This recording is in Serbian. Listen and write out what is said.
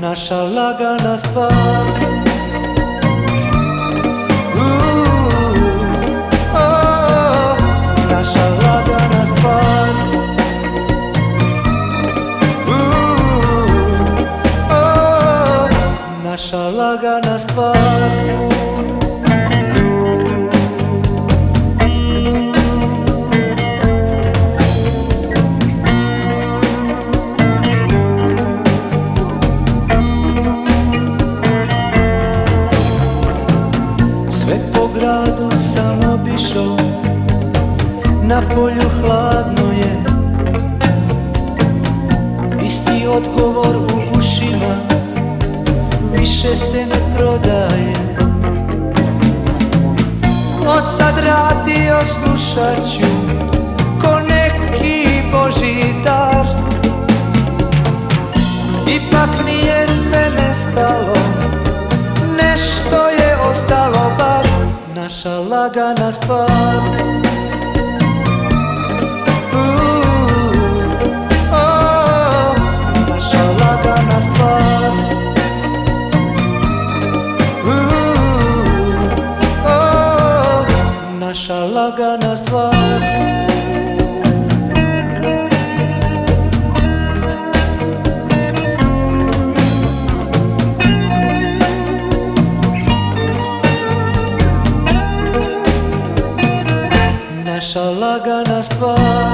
naša lagana stvar. Naša lagana stvar. Naša lagana stvar. Sve po gradu sam obišao, na polju hladno je, isti odgovor u ušima, više se ne prodaje. Od sad radio slušat ću ko neki božji dar. Ipak nije sve nestalo, nešto je ostalo bar. Naša lagana stvar. Naša lagana stvar. Naša lagana stvar. Naša lagana stvar.